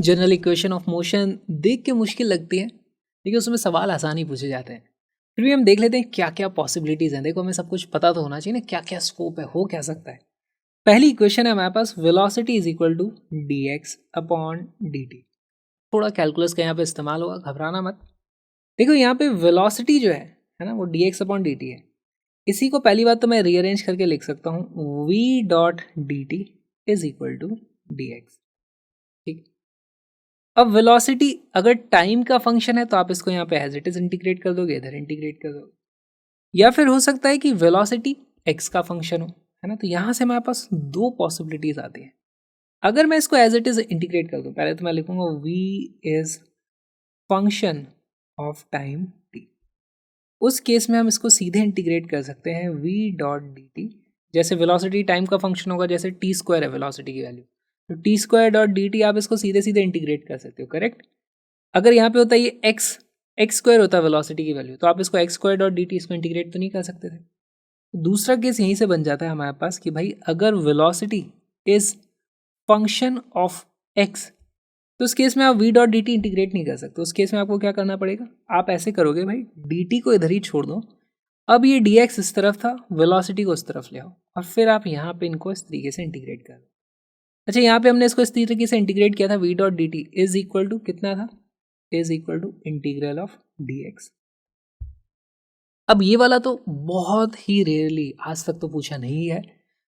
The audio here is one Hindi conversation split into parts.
जनरल इक्वेशन ऑफ मोशन देख के मुश्किल लगती है, लेकिन उसमें सवाल आसान ही पूछे जाते हैं। फिर भी हम देख लेते हैं क्या क्या पॉसिबिलिटीज़ हैं। देखो, हमें सब कुछ पता तो होना चाहिए ना, क्या क्या स्कोप है, हो क्या सकता है। पहली इक्वेशन है हमारे पास, velocity is equal to dx upon dt। थोड़ा कैलकुलस का यहाँ पे इस्तेमाल होगा, घबराना मत। देखो यहाँ पे वेलोसिटी जो है ना, वो dx अपॉन dt है। इसी को पहली बात तो मैं रीअरेंज करके लिख सकता हूँ, v dot dt is equal to dx। ठीक। अब वेलोसिटी अगर टाइम का फंक्शन है तो आप इसको यहाँ पे एज इट इज इंटीग्रेट कर दोगे, इधर इंटीग्रेट कर दोगे। या फिर हो सकता है कि वेलोसिटी x का फंक्शन हो, है ना। तो यहाँ से हमारे पास दो पॉसिबिलिटीज आती हैं। अगर मैं इसको एज इट इज इंटीग्रेट कर दूं, पहले तो मैं लिखूंगा v is function of time t। उस केस में हम इसको सीधे इंटीग्रेट कर सकते हैं v डॉट डी टी। जैसे वेलोसिटी टाइम का फंक्शन होगा, जैसे टी स्क्वायर है वेलोसिटी की वैल्यू, तो T square dot d T आप इसको सीधे सीधे इंटीग्रेट कर सकते हो, करेक्ट। अगर यहाँ पे होता है ये एक्स स्क्वायर होता है वेलोसिटी की वैल्यू, तो आप इसको x square dot d T इसको इंटीग्रेट तो नहीं कर सकते थे। दूसरा केस यहीं से बन जाता है हमारे पास कि भाई अगर velocity is function of x, तो उस केस में आप v dot d T integrate नहीं कर सकते। उस केस में आपको क्या करना पड़ेगा, आप ऐसे करोगे भाई, dt को इधर ही छोड़ दो, अब ये dx इस तरफ था, वेलोसिटी को उस तरफ ले आओ, और फिर आप यहाँ पे इनको इस तरीके से इंटीग्रेट कर दो। अच्छा, यहाँ पे हमने इसको इस तरीके से इंटीग्रेट किया था, v dot d t is equal to कितना था, is equal to integral of dx। अब ये वाला तो बहुत ही रेयरली, आज तक तो पूछा नहीं है,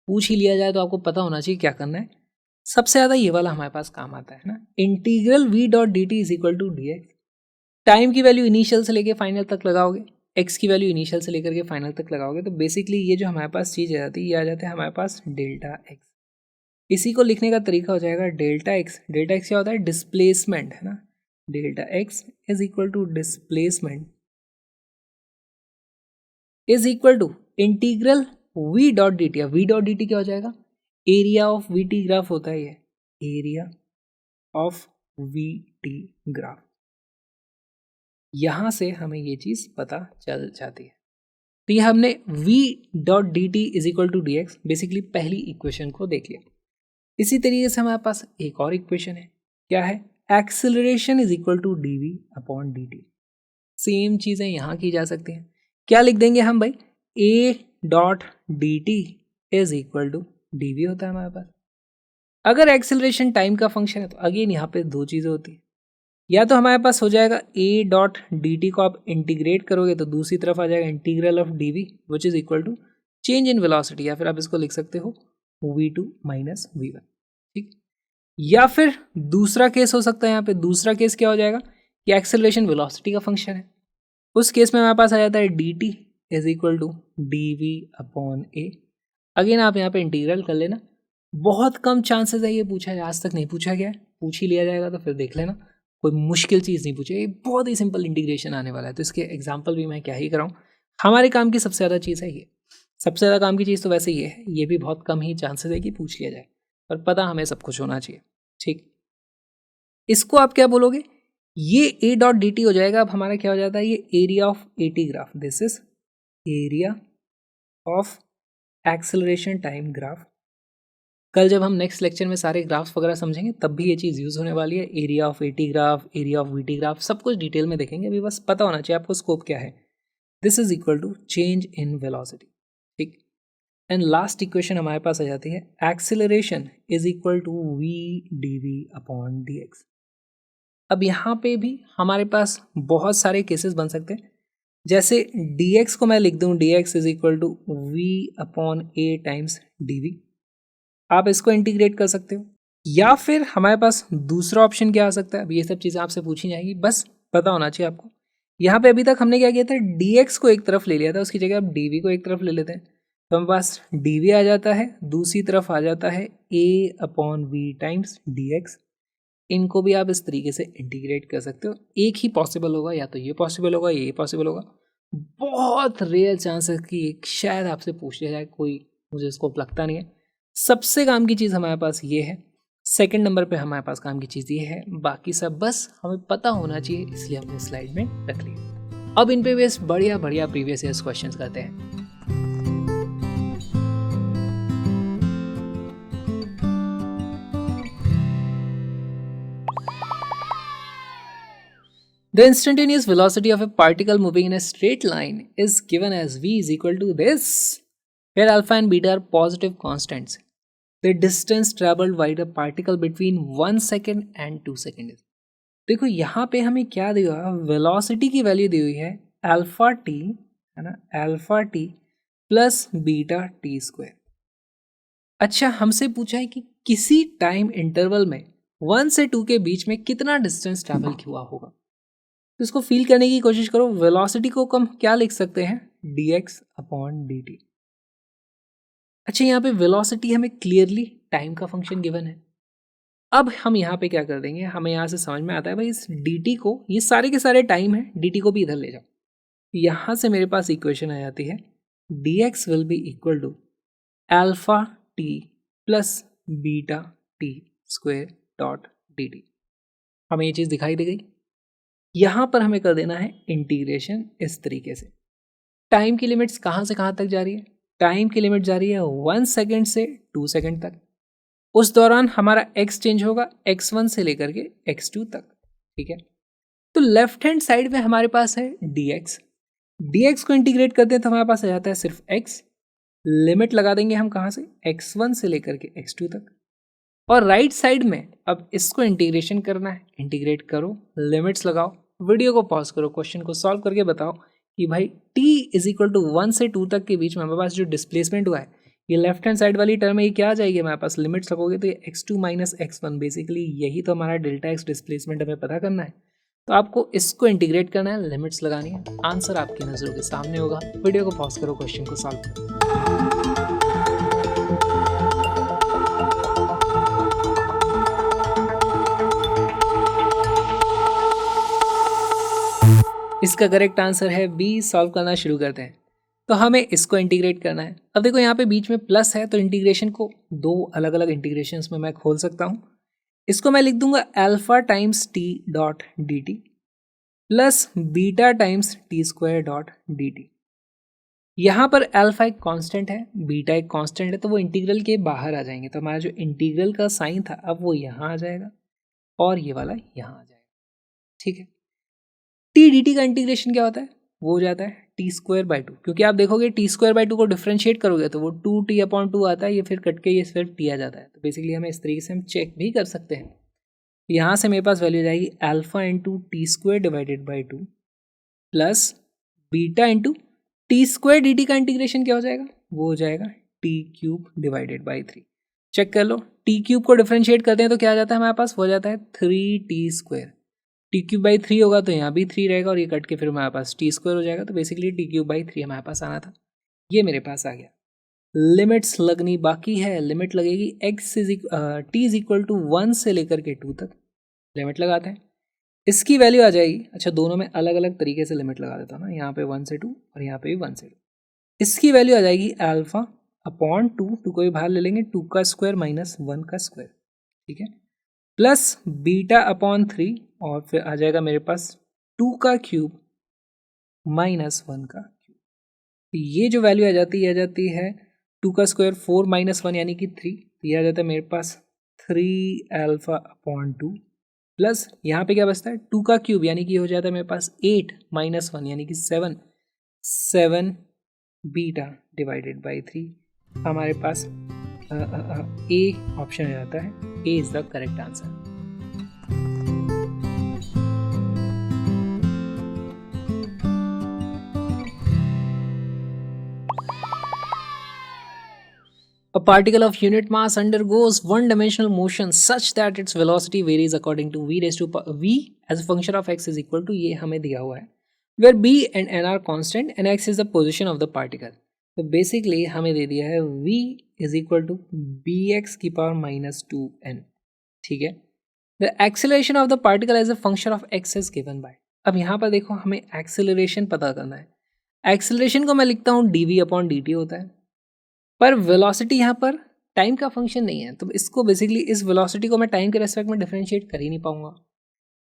पूछ ही लिया जाए तो आपको पता होना चाहिए क्या करना है। सबसे ज़्यादा ये वाला हमारे पास काम आता है ना, integral v dot d t is equal to d x. Time की वैल्यू इनिशियल से लेके फाइनल तक लगाओगे, x की वैल्यू इनिशियल से लेकर के फाइनल तक लगाओगे, तो बेसिकली ये जो हमारे पास चीज़ आ जाती है, ये आ जाता है हमारे पास डेल्टा x। इसी को लिखने का तरीका हो जाएगा डेल्टा x। डेल्टा x क्या होता है, डिस्प्लेसमेंट, है ना। Delta x is equal to displacement is equal to integral v dot d t. v dot d t क्या हो जाएगा, area of v t graph होता है ये, area of v t graph. यहां से हमें ये चीज पता चल जाती है। तो ये हमने v dot d t is equal to d x, basically पहली इक्वेशन को देख लिया। इसी तरीके से हमारे पास एक और इक्वेशन है, क्या है, acceleration is equal to d v upon d t. Same चीजें यहां की जा सकती हैं। क्या लिख देंगे हम भाई, a dot d t is equal to d v होता है हमारे पास। अगर एक्सेलरेशन टाइम का फंक्शन है तो अगेन यहाँ पे दो चीज़ें होती है, या तो हमारे पास हो जाएगा a डॉट डी टी को आप इंटीग्रेट करोगे तो दूसरी तरफ आ जाएगा integral of d v which is equal to change in velocity, या फिर आप इसको लिख सकते हो v2 माइनस v1। ठीक। या फिर दूसरा केस हो सकता है, यहाँ पे दूसरा केस क्या हो जाएगा कि एक्सेलरेशन वेलोसिटी का फंक्शन है। उस केस में हमारे पास आ जाता है d t is equal to d v upon a. Again आप यहाँ पे इंटीग्रल कर लेना। बहुत कम चांसेस है ये पूछा जाए, आज तक नहीं पूछा गया है, पूछ ही लिया जाएगा तो फिर देख लेना, कोई मुश्किल चीज़ नहीं पूछेगी, ये बहुत ही सिंपल इंटीग्रेशन आने वाला है। तो इसके एग्जाम्पल भी मैं क्या ही कराऊँ, हमारे काम की सबसे ज़्यादा चीज़ है ये। सबसे ज़्यादा काम की चीज़ तो वैसे ये है, ये भी बहुत कम ही चांसेस है कि पूछ लिया जाए, पर पता हमें सब कुछ होना चाहिए। ठीक, इसको आप क्या बोलोगे, ये ए डॉट डी टी हो जाएगा। अब हमारा क्या हो जाता है, ये area of A T graph, this is area of acceleration time graph. कल जब हम नेक्स्ट लेक्चर में सारे ग्राफ्स वगैरह समझेंगे तब भी ये चीज़ यूज़ होने वाली है। Area of A T graph, area of v t graph, सब कुछ डिटेल में देखेंगे। अभी बस पता होना चाहिए आपको स्कोप क्या है। This is equal to change in velocity. ठीक, एंड लास्ट इक्वेशन हमारे पास आ जाती है, acceleration is equal to v d v upon d x. अब यहाँ पे भी हमारे पास बहुत सारे केसेस बन सकते हैं। जैसे dx को मैं लिख दूँ, dx is equal to v upon a times dv, आप इसको इंटीग्रेट कर सकते हो। या फिर हमारे पास दूसरा ऑप्शन क्या आ सकता है, अब ये सब चीज़ें आपसे पूछी जाएंगी, बस पता होना चाहिए आपको। यहाँ पे अभी तक हमने क्या किया था, dx को एक तरफ ले लिया था, उसकी जगह आप dv को एक तरफ ले लेते हैं, तो हमारे पास dv आ जाता है, दूसरी तरफ आ जाता है a upon v times dx। इनको भी आप इस तरीके से इंटीग्रेट कर सकते हो। एक ही पॉसिबल होगा, या तो ये पॉसिबल होगा, ये पॉसिबल होगा। बहुत रेयर चांसेस कि एक शायद आपसे पूछ लिया जाए, कोई मुझे स्कोप लगता नहीं है। सबसे काम की चीज़ हमारे पास ये है, सेकंड नंबर पे हमारे पास काम की चीज़ ये है, बाकी सब बस हमें पता होना चाहिए, इसलिए हमने स्लाइड में रख लिया। अब इन पे बेस बढ़िया बढ़िया प्रीवियस ईयर्स क्वेश्चंस करते हैं। The instantaneous velocity of a particle moving in a straight line is given as v is equal to this, where alpha and beta are positive constants. The distance traveled by the particle between 1 second and 2 seconds. देखो यहाँ पे हमें क्या दिया, वेलोसिटी की वैल्यू दी हुई है अल्फा टी, है ना, alpha t plus beta t square. अच्छा, हमसे पूछा है कि किसी टाइम इंटरवल में 1 से 2 के बीच में कितना डिस्टेंस ट्रैवल हुआ होगा। तो इसको फील करने की कोशिश करो। वेलोसिटी को हम क्या लिख सकते हैं, dx अपॉन dt। अच्छा, यहाँ पे वेलोसिटी हमें क्लियरली टाइम का फंक्शन गिवन है। अब हम यहाँ पे क्या कर देंगे, हमें यहाँ से समझ में आता है भाई इस dt को, ये सारे के सारे टाइम है, dt को भी इधर ले जाओ। यहाँ से मेरे पास इक्वेशन आ जाती है dx will be equal to alpha t plus beta t square dot dt। हमें ये चीज़ दिखाई दे गई। यहाँ पर हमें कर देना है इंटीग्रेशन इस तरीके से। टाइम की लिमिट्स कहाँ से कहाँ तक जा रही है, टाइम की लिमिट जा रही है 1 सेकेंड से 2 सेकेंड तक। उस दौरान हमारा x चेंज होगा x1 से लेकर के x2 तक, ठीक है। तो लेफ्ट हैंड साइड में हमारे पास है dx को इंटीग्रेट करते हैं तो हमारे पास आ जाता है सिर्फ x। लिमिट लगा देंगे हम कहाँ से, x1 से लेकर के x2 तक। और राइट साइड में अब इसको इंटीग्रेशन करना है, इंटीग्रेट करो, लिमिट्स लगाओ, वीडियो को पॉज करो, क्वेश्चन को सॉल्व करके बताओ कि भाई t इज इक्वल टू 1 से 2 तक के बीच में हमारे पास जो डिस्प्लेसमेंट हुआ है, ये लेफ्ट हैंड साइड वाली टर्म में ये क्या आ जाएगी हमारे पास, लिमिट्स लगोगे तो ये x2 माइनस x1, बेसिकली यही तो हमारा डेल्टा x डिस्प्लेसमेंट हमें पता करना है। तो आपको इसको इंटीग्रेट करना है, लिमिट्स लगानी है, आंसर आपकी नज़रों के सामने होगा। वीडियो को पॉज करो, क्वेश्चन को सॉल्व करो। इसका करेक्ट आंसर है बी। सॉल्व करना शुरू करते हैं। तो हमें इसको इंटीग्रेट करना है। अब देखो यहाँ पे बीच में प्लस है तो इंटीग्रेशन को दो अलग अलग इंटीग्रेशंस में मैं खोल सकता हूँ। इसको मैं लिख दूंगा alpha times T dot d T plus beta times T square dot d T. यहाँ पर अल्फा एक कांस्टेंट है, बीटा एक कांस्टेंट है, तो वो इंटीग्रल के बाहर आ जाएंगे। तो हमारा जो इंटीग्रल का साइन था अब वो यहाँ आ जाएगा और ये वाला यहाँ आ जाएगा, ठीक है। टी डी टी का इंटीग्रेशन क्या होता है, वो हो जाता है टी स्क्वायर बाई टू, क्योंकि आप देखोगे टी स्क्वायर बाई टू को डिफ्रेंशिएट करोगे तो वो 2t अपॉन 2 आता है, ये फिर कट के ये सिर्फ टी आ जाता है। तो बेसिकली हमें इस तरीके से हम चेक भी कर सकते हैं। यहाँ से मेरे पास वैल्यू जाएगी alpha into t square divided by two plus beta into t square d t का इंटीग्रेशन क्या हो जाएगा, वो हो जाएगा t cube divided by 3। Check कर लो, टी क्यूब को डिफ्रेंशिएट करते हैं तो क्या आ जाता है हमारे पास, वो जाता है 3t square. T cube by 3 होगा तो यहाँ भी 3 रहेगा और ये कट के फिर हमारे पास टी स्क्वायर हो जाएगा। तो बेसिकली टी क्यूब बाई 3 हमारे पास आना था, ये मेरे पास आ गया। लिमिट्स लगनी बाकी है, लिमिट लगेगी टी इज इक्वल टू 1 से लेकर के 2 तक। लिमिट लगाते हैं, इसकी वैल्यू आ जाएगी, अच्छा दोनों में अलग अलग तरीके से लिमिट लगा देता हूँ ना, यहाँ पे 1 से 2 और यहाँ पे भी 1 से 2। इसकी वैल्यू आ जाएगी अल्फा अपॉन 2 को भी बाहर ले लेंगे, 2 का स्क्वायर माइनस 1 का स्क्वायर, ठीक है, प्लस बीटा अपॉन 3 और फिर आ जाएगा मेरे पास 2 का क्यूब माइनस 1 का क्यूब। तो ये जो वैल्यू आ जाती है 2 का स्क्वायर 4 माइनस 1 यानी कि 3, तो ये आ जाता है मेरे पास 3 अल्फा अपॉन 2 प्लस यहाँ पे क्या बचता है 2 का क्यूब यानी कि हो जाता है मेरे पास 8 माइनस 1 यानी कि 7 बीटा डिवाइडेड बाई 3। हमारे पास ए ऑप्शन आ जाता है, A is the correct answer. A particle of unit mass undergoes one-dimensional motion such that its velocity varies according to v raised to v as a function of x is equal to, ये हमें दिया हुआ है, where b and n are constant and x is the position of the particle। तो बेसिकली हमें दे दिया है v is equal to bx की पावर माइनस 2n, ठीक है। The acceleration of the particle as a function of x is given by। अब यहाँ पर देखो हमें एक्सेलरेशन पता करना है। एक्सेलरेशन को मैं लिखता हूँ dv अपॉन dt होता है, पर वेलोसिटी यहाँ पर टाइम का फंक्शन नहीं है, तो इसको बेसिकली इस वेलोसिटी को मैं टाइम के रेस्पेक्ट में डिफरेंशिएट कर ही नहीं पाऊंगा।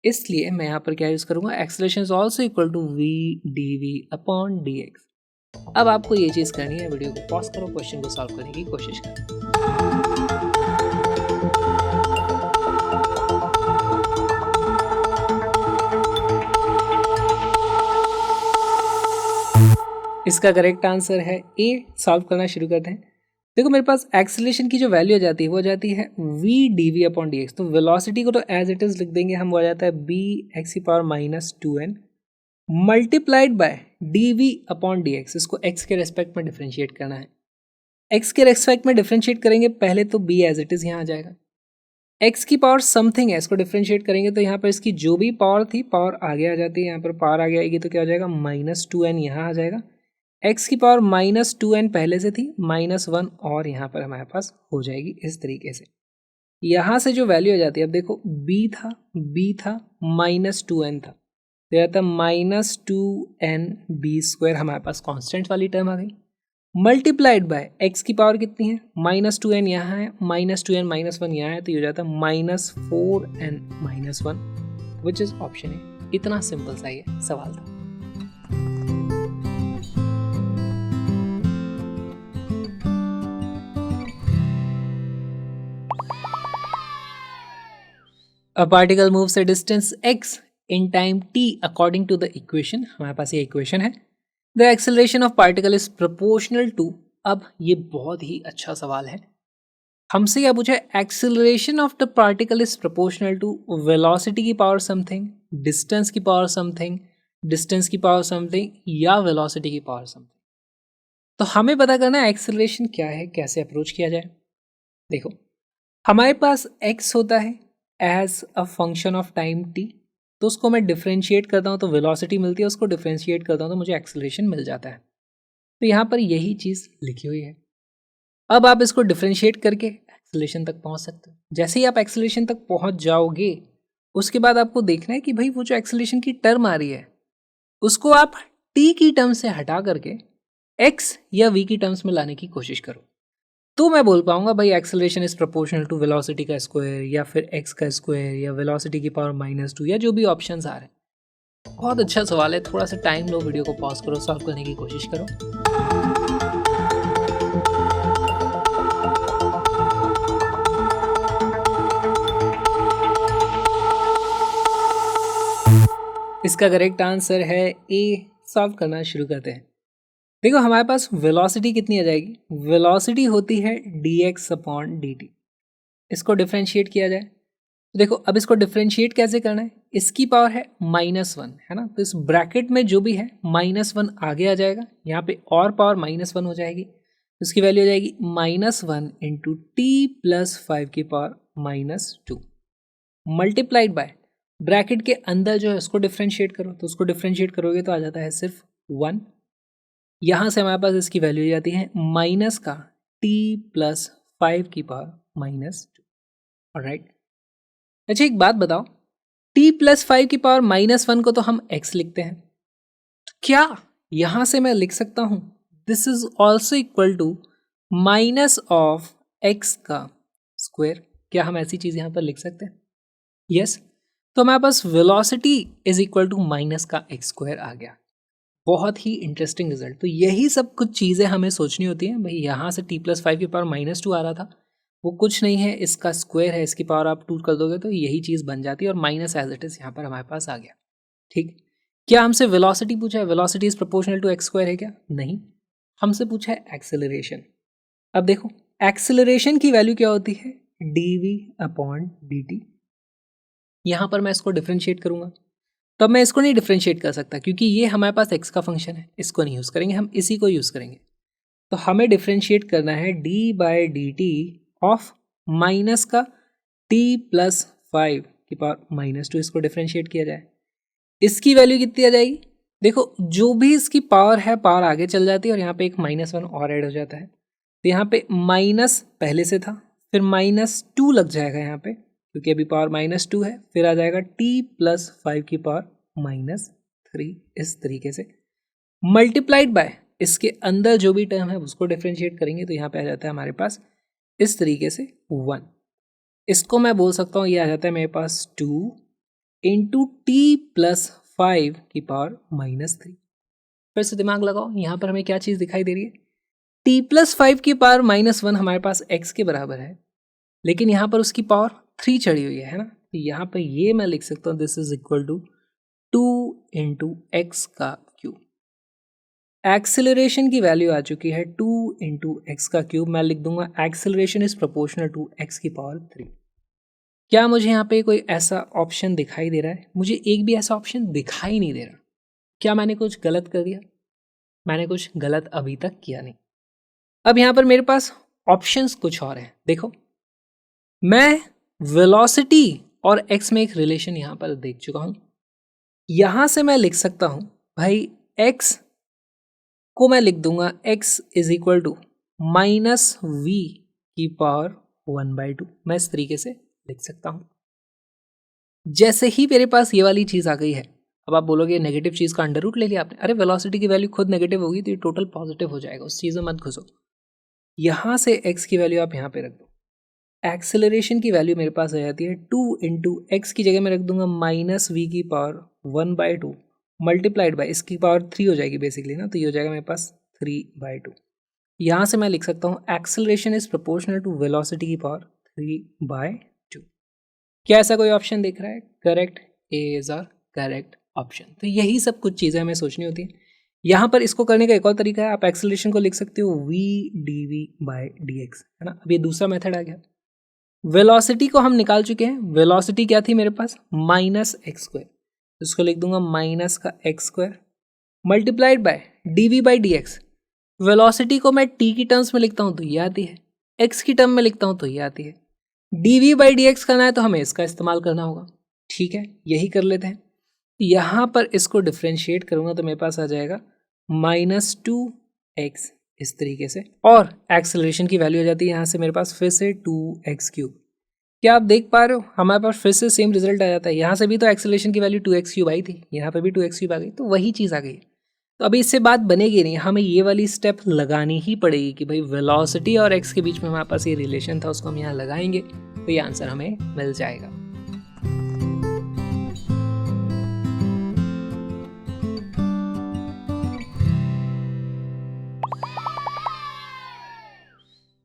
इसलिए मैं यहाँ पर क्या यूज़ करूँगा, acceleration is also equal to v dv अपॉन dx। अब आपको ये चीज़ करनी है, वीडियो को पॉज करो, क्वेश्चन को सॉल्व करने की कोशिश करो। इसका करेक्ट आंसर है ए। सॉल्व करना शुरू करते हैं। देखो मेरे पास एक्सेलरेशन की जो वैल्यू आ जाती है वो आ जाती है v dv अपॉन dx। तो वेलोसिटी को तो एज इट इज लिख देंगे हम, वो आ जाता है b x की power minus 2n multiplied by dv अपॉन dx। इसको x के रेस्पेक्ट में डिफरेंशिएट करना है। x के रेस्पेक्ट में डिफरेंशिएट करेंगे, पहले तो b एज इट इज यहाँ आ जाएगा। x की पावर समथिंग है, इसको डिफरेंशिएट करेंगे तो यहाँ पर इसकी जो भी पावर थी पावर आगे आ जाती है। यहाँ पर पावर आगे आएगी तो क्या हो जाएगा, माइनस 2n यहाँ आ जाएगा। x की पावर माइनस 2n पहले से थी, माइनस 1 और यहाँ पर हमारे पास हो जाएगी इस तरीके से। यहाँ से जो वैल्यू आ जाती है, अब देखो b था माइनस 2n था, तो यह था माइनस 2n b स्क्वायर, हमारे पास कांस्टेंट वाली टर्म आ गई। मल्टीप्लाइड बाय x की पावर कितनी है, माइनस 2n यहाँ है, माइनस 2n माइनस 1 यहाँ है, तो ये हो जाता है minus 4n minus 1 which is option A. इतना सिंपल सा ये सवाल था। A particle moves a distance x in time t according to the equation। हमारे पास ये इक्वेशन है। The acceleration of particle is proportional to। अब ये बहुत ही अच्छा सवाल है। हमसे क्या पूछा है, acceleration of the particle is proportional to velocity की पावर समथिंग, डिस्टेंस की पावर समथिंग, डिस्टेंस की पावर समथिंग या वेलोसिटी की पावर समथिंग। तो हमें पता करना है एक्सेलरेशन क्या है, कैसे अप्रोच किया जाए। देखो हमारे पास x होता है as a function of time t, तो उसको मैं डिफ्रेंशिएट करता हूँ तो वेलोसिटी मिलती है, उसको डिफ्रेंशिएट करता हूँ तो मुझे एक्सेलरेशन मिल जाता है। तो यहाँ पर यही चीज़ लिखी हुई है। अब आप इसको डिफ्रेंशिएट करके एक्सेलरेशन तक पहुँच सकते हो। जैसे ही आप एक्सेलरेशन तक पहुँच जाओगे उसके बाद आपको देखना है कि भाई वो जो एक्सेलरेशन की टर्म आ रही है उसको आप t की टर्म से हटा करके x या v की टर्म्स में लाने की कोशिश करो, तो मैं बोल पाऊंगा भाई acceleration is proportional to velocity का स्क्वायर या फिर x का स्क्वायर या वेलोसिटी की पावर माइनस 2 या जो भी ऑप्शंस आ रहे हैं। बहुत अच्छा सवाल है, थोड़ा सा टाइम लो, वीडियो को पॉज करो, सॉल्व करने की कोशिश करो। इसका करेक्ट आंसर है ए। सॉल्व करना शुरू करते हैं। देखो हमारे पास वेलोसिटी कितनी आ जाएगी, वेलोसिटी होती है dx अपॉन dt। इसको डिफ्रेंशिएट किया जाए तो देखो अब इसको डिफ्रेंशिएट कैसे करना है, इसकी पावर है माइनस 1 है ना, तो इस ब्रैकेट में जो भी है माइनस 1 आगे आ जाएगा, यहाँ पे और पावर माइनस 1 हो जाएगी, इसकी वैल्यू हो जाएगी माइनस 1 इंटू टी प्लस 5 की power minus 2 multiplied by bracket के अंदर जो है उसको डिफ्रेंशिएट करो, तो उसको डिफ्रेंशिएट करोगे तो आ जाता है सिर्फ 1। यहाँ से हमारे पास इसकी वैल्यू जाती है माइनस का t प्लस 5 की पावर माइनस 2। ऑलराइट, अच्छा एक बात बताओ, t प्लस 5 की पावर माइनस 1 को तो हम x लिखते हैं, तो क्या यहाँ से मैं लिख सकता हूँ this is also equal to minus of x का स्क्वायर? क्या हम ऐसी चीज़ यहाँ पर लिख सकते हैं? यस, तो हमारे पास velocity is equal to minus का x स्क्वायर आ गया। बहुत ही इंटरेस्टिंग रिजल्ट। तो यही सब कुछ चीज़ें हमें सोचनी होती हैं भाई। यहाँ से t प्लस 5 की पावर माइनस 2 आ रहा था, वो कुछ नहीं है, इसका स्क्वायर है, इसकी पावर आप 2 कर दोगे तो यही चीज़ बन जाती है, और माइनस एज इट इज़ यहाँ पर हमारे पास आ गया। ठीक, क्या हमसे वेलोसिटी पूछा है, velocity is proportional to x square है क्या? नहीं, हमसे पूछा है एक्सेलरेशन। अब देखो एक्सेलरेशन की वैल्यू क्या होती है, dv अपॉन dt। यहाँ पर मैं इसको डिफ्रेंशिएट करूँगा, तो अब मैं इसको नहीं डिफ्रेंशिएट कर सकता क्योंकि ये हमारे पास x का फंक्शन है, इसको नहीं यूज़ करेंगे, हम इसी को यूज़ करेंगे। तो हमें डिफ्रेंशिएट करना है d by D T of minus का t प्लस 5 की पावर माइनस 2। इसको डिफ्रेंशिएट किया जाए, इसकी वैल्यू कितनी आ जाएगी, देखो जो भी इसकी पावर है पावर आगे चल जाती है और यहाँ पे एक माइनस 1 और ऐड हो जाता है, तो यहाँ पे माइनस पहले से था, फिर माइनस 2 लग जाएगा यहाँ पे क्योंकि अभी पावर माइनस 2 है, फिर आ जाएगा t प्लस 5 की पावर माइनस 3। इस तरीके से मल्टीप्लाइड बाय इसके अंदर जो भी टर्म है उसको डिफ्रेंशिएट करेंगे तो यहाँ पे आ जाता है हमारे पास इस तरीके से 1। इसको मैं बोल सकता हूँ ये आ जाता है मेरे पास 2 इंटू टी प्लस 5 की पावर माइनस 3। फिर से दिमाग लगाओ, यहाँ पर हमें क्या चीज़ दिखाई दे रही है, t प्लस 5 की पावर माइनस 1 हमारे पास x के बराबर है, लेकिन यहाँ पर उसकी पावर 3 चढ़ी हुई है ना, तो यहाँ पर ये मैं लिख सकता हूँ this is equal to 2 into x का क्यूब। एक्सेलरेशन की वैल्यू आ चुकी है 2 इंटू एक्स का क्यूब। मैं लिख दूंगा acceleration is proportional to x की पावर 3। क्या मुझे यहाँ पे कोई ऐसा ऑप्शन दिखाई दे रहा है? मुझे एक भी ऐसा ऑप्शन दिखाई नहीं दे रहा। क्या मैंने कुछ गलत कर दिया? मैंने कुछ गलत अभी तक किया नहीं। अब यहाँ पर मेरे पास ऑप्शंस कुछ और हैं। देखो, मैं वेलोसिटी और एक्स में एक रिलेशन यहाँ पर देख चुका हूँ। यहाँ से मैं लिख सकता हूँ भाई एक्स को मैं लिख दूंगा x is equal to minus v की पावर 1/2। मैं इस तरीके से लिख सकता हूं। जैसे ही मेरे पास ये वाली चीज आ गई है, अब आप बोलोगे नेगेटिव चीज का अंडर रूट ले लिया आपने। अरे वेलोसिटी की वैल्यू खुद नेगेटिव होगी तो ये टोटल पॉजिटिव हो जाएगा, उस चीज में मत घुसो। यहां से x की वैल्यू आप यहां पे रख दो। एक्सेलरेशन की वैल्यू मेरे पास आ जाती है 2 इंटू एक्स की जगह मैं रख दूंगा माइनस वी की पावर 1/2 मल्टीप्लाइड बाय इसकी पावर 3 हो जाएगी बेसिकली ना, तो ये हो जाएगा मेरे पास 3/2। यहाँ से मैं लिख सकता हूँ acceleration is proportional to velocity की पावर 3/2। क्या ऐसा कोई ऑप्शन दिख रहा है? Correct, a is our correct option. तो यही सब कुछ चीज़ें हमें सोचनी होती हैं। यहाँ पर इसको करने का एक और तरीका है, आप एक्सेलरेशन को लिख सकते हो v d v by d x, है ना। अब ये दूसरा मेथड आ गया। वेलोसिटी को हम निकाल चुके हैं। वेलोसिटी क्या थी मेरे पास? Minus x square. इसको लिख दूंगा माइनस का x square multiplied by d v by d x. Velocity को मैं टी की टर्म्स में लिखता हूं तो ये आती है, एक्स की टर्म में लिखता हूं तो ये आती है। D v by d x करना है तो हमें इसका इस्तेमाल करना होगा। ठीक है, यही कर लेते हैं। यहां पर इसको डिफ्रेंशिएट करूंगा तो मेरे पास आ जाएगा -2x इस तरीके से, और एक्सेलरेशन की वैल्यू आ जाती है यहां से मेरे पास फिर से 2x³। क्या आप देख पा रहे हो? हमारे पास फिर से सेम रिजल्ट आ जाता है। यहाँ से भी तो एक्सेलरेशन की वैल्यू 2x³ आई थी, यहाँ पे भी 2x³ आ गई, तो वही चीज़ आ गई। तो अभी इससे बात बनेगी नहीं, हमें ये वाली स्टेप लगानी ही पड़ेगी कि भाई वेलोसिटी और एक्स के बीच में हमारे पास ये रिलेशन था, उसको हम यहाँ लगाएंगे तो ये आंसर हमें मिल जाएगा।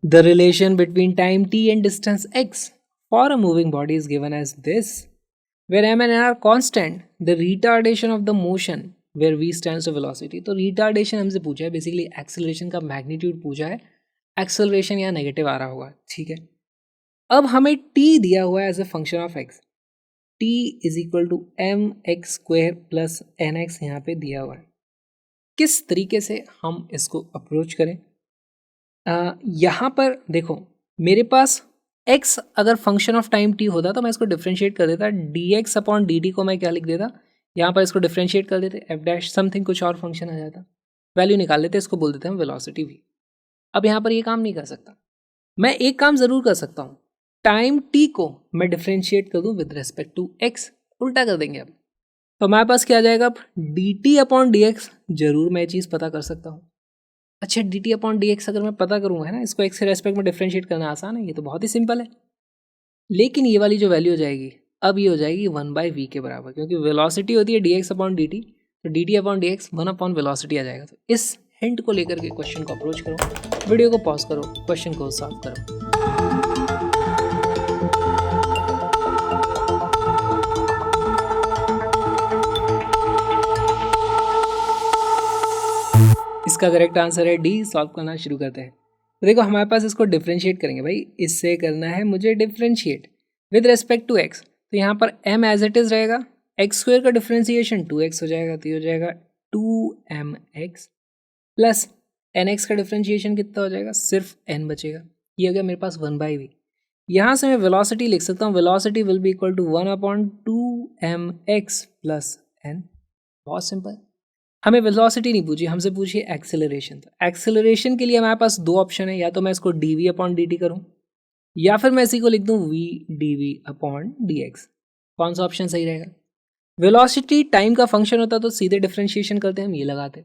The relation between time t and distance x for a moving body is given as this, where m and n are constant, the retardation of the motion where v stands for velocity। तो retardation हमसे पूछा है, बेसिकली एक्सेलरेशन का मैग्नीट्यूड पूछा है। एक्सेलरेशन यहाँ नेगेटिव आ रहा होगा, ठीक है। अब हमें t दिया हुआ है as a function of x, t is equal to m x square plus n x यहाँ पे दिया हुआ है। किस तरीके से हम इसको अप्रोच करें? यहाँ पर देखो, मेरे पास x अगर फंक्शन ऑफ टाइम t होता तो मैं इसको डिफ्रेंशिएट कर देता, dx अपॉन dt को मैं क्या लिख देता, यहाँ पर इसको डिफ्रेंशिएट कर देते, f डैश समथिंग कुछ और फंक्शन आ जाता, वैल्यू निकाल लेते, इसको बोल देते हम वेलोसिटी v। अब यहाँ पर ये काम नहीं कर सकता। मैं एक काम ज़रूर कर सकता हूँ, टाइम t को मैं डिफ्रेंशिएट कर दूँ विद रिस्पेक्ट टू x, उल्टा कर देंगे। अब तो हमारे पास क्या आ जाएगा? अब dt अपॉन dx जरूर मैं ये चीज़ पता कर सकता हूँ। अच्छा, dt अपॉन डी एक्स अगर मैं पता करूँगा, है ना, इसको x के रेस्पेक्ट में डिफ्रेंशिएट करना आसान है, ये तो बहुत ही सिंपल है। लेकिन ये वाली जो वैल्यू हो जाएगी, अब ये हो जाएगी 1/v के बराबर, क्योंकि वेलोसिटी होती है dx अपॉन dt, तो dt upon dx 1 upon velocity आ जाएगा। तो इस हिंट को लेकर के क्वेश्चन को अप्रोच करो, वीडियो को पॉज करो, क्वेश्चन को सॉल्व करो। इसका करेक्ट आंसर है डी। सॉल्व करना शुरू करते हैं। तो देखो, हमारे पास इसको डिफ्रेंशिएट करेंगे भाई, इससे करना है मुझे differentiate with respect to x. तो यहाँ पर m एज इट इज रहेगा, एक्स स्क्वायर का डिफ्रेंशिएशन 2x हो जाएगा, तो ये हो जाएगा 2mx प्लस nx का डिफ्रेंशिएशन कितना हो जाएगा? सिर्फ n बचेगा, ये हो गया मेरे पास 1/v। यहाँ से मैं वेलोसिटी लिख सकता हूँ, velocity will be equal to 1/2mx plus n। बहुत सिंपल। हमें वेलोसिटी नहीं पूछी, हमसे पूछिए एक्सेलरेशन। तो एक्सेलरेशन के लिए हमारे पास दो ऑप्शन है, या तो मैं इसको dv अपॉन dt करूँ, या फिर मैं इसी को लिख दूँ v dv अपॉन dx। कौन सा ऑप्शन सही रहेगा? वेलोसिटी टाइम का फंक्शन होता तो सीधे डिफ्रेंशिएशन करते, हम ये लगाते।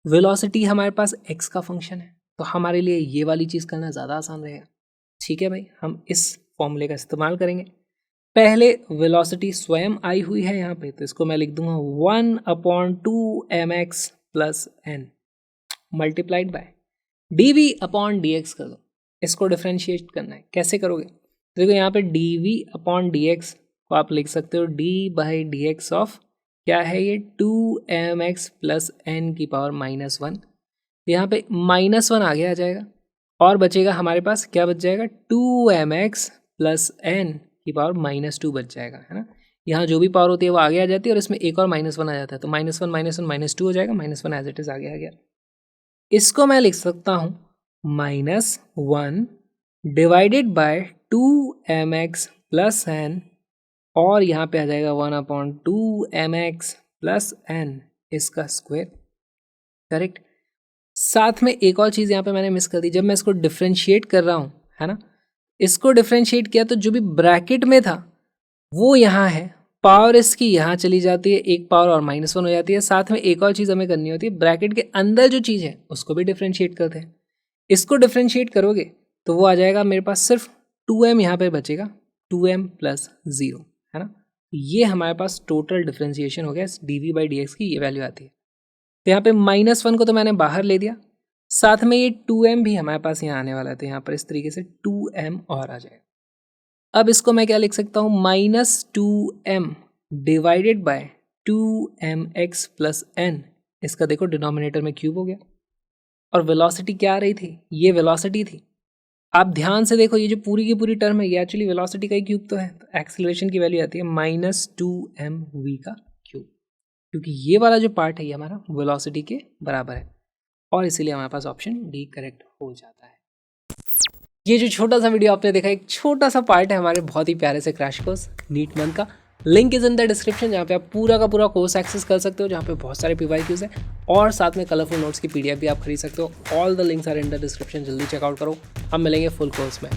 वेलोसिटी हमारे पास x का फंक्शन है, तो हमारे लिए ये वाली चीज़ करना ज़्यादा आसान रहेगा। ठीक है भाई, हम इस फॉर्मूले का इस्तेमाल करेंगे। पहले वेलोसिटी स्वयं आई हुई है यहाँ पे, तो इसको मैं लिख दूंगा 1/2mx plus n multiplied by dv अपॉन dx कर दो। इसको डिफ्रेंशिएट करना है, कैसे करोगे? तो देखो, यहाँ पे dv अपॉन dx को आप लिख सकते हो d बाई dx ऑफ क्या है ये 2mx प्लस एन की पावर -1। यहाँ पे -1 आगे आ जाएगा और बचेगा हमारे पास, क्या बच जाएगा, 2mx प्लस एन की पावर -2 बच जाएगा, है ना। यहाँ जो भी पावर होती है वो आगे आ जाती है और इसमें एक और -1 आ जाता है, तो -1 -2 हो जाएगा, -1 एज इट इज आगे आ गया। इसको मैं लिख सकता हूँ -1 divided by 2mx plus N और यहाँ पे आ जाएगा 1/2mx प्लस एन इसका स्क्वायर, करेक्ट। साथ में एक और चीज़ यहाँ पे मैंने मिस कर दी, जब मैं इसको डिफ्रेंशिएट कर रहा हूँ, है ना, इसको डिफ्रेंशिएट किया तो जो भी ब्रैकेट में था वो यहाँ है, पावर इसकी यहाँ चली जाती है, एक पावर और -1 हो जाती है। साथ में एक और चीज़ हमें करनी होती है, ब्रैकेट के अंदर जो चीज़ है उसको भी डिफ्रेंशिएट करते हैं। इसको डिफ्रेंशिएट करोगे तो वो आ जाएगा मेरे पास सिर्फ 2m यहाँ पे बचेगा, 2m प्लस 0, है ना। ये हमारे पास टोटल डिफ्रेंशिएशन हो गया, dv/dx की ये वैल्यू आती है। तो यहाँ पे -1 को तो मैंने बाहर ले दिया, साथ में ये 2m भी हमारे पास यहाँ आने वाला है, तो यहाँ पर इस तरीके से 2m और आ जाएगा। अब इसको मैं क्या लिख सकता हूँ, -2m divided by 2mx plus n, इसका देखो डिनोमिनेटर में क्यूब हो गया। और वेलोसिटी क्या आ रही थी, ये वेलोसिटी थी। आप ध्यान से देखो, ये जो पूरी की पूरी टर्म है ये एक्चुअली वेलोसिटी का ही क्यूब तो है, तो एक्सेलरेशन की वैल्यू आती है -2mv का क्यूब, क्योंकि ये वाला जो पार्ट है ये हमारा वेलोसिटी के बराबर है और इसीलिए हमारे पास ऑप्शन डी करेक्ट हो जाता है। ये जो छोटा सा वीडियो आपने देखा, एक छोटा सा पार्ट है हमारे बहुत ही प्यारे से क्रैश कोर्स नीट मंथ का। Link is in the description, जहाँ पे आप पूरा का पूरा कोर्स एक्सेस कर सकते हो, जहाँ पे बहुत सारे PYQs हैं और साथ में कलरफुल नोट्स की PDF भी आप खरीद सकते हो। All the links are in the description, जल्दी चेकआउट करो। हम मिलेंगे फुल कोर्स में।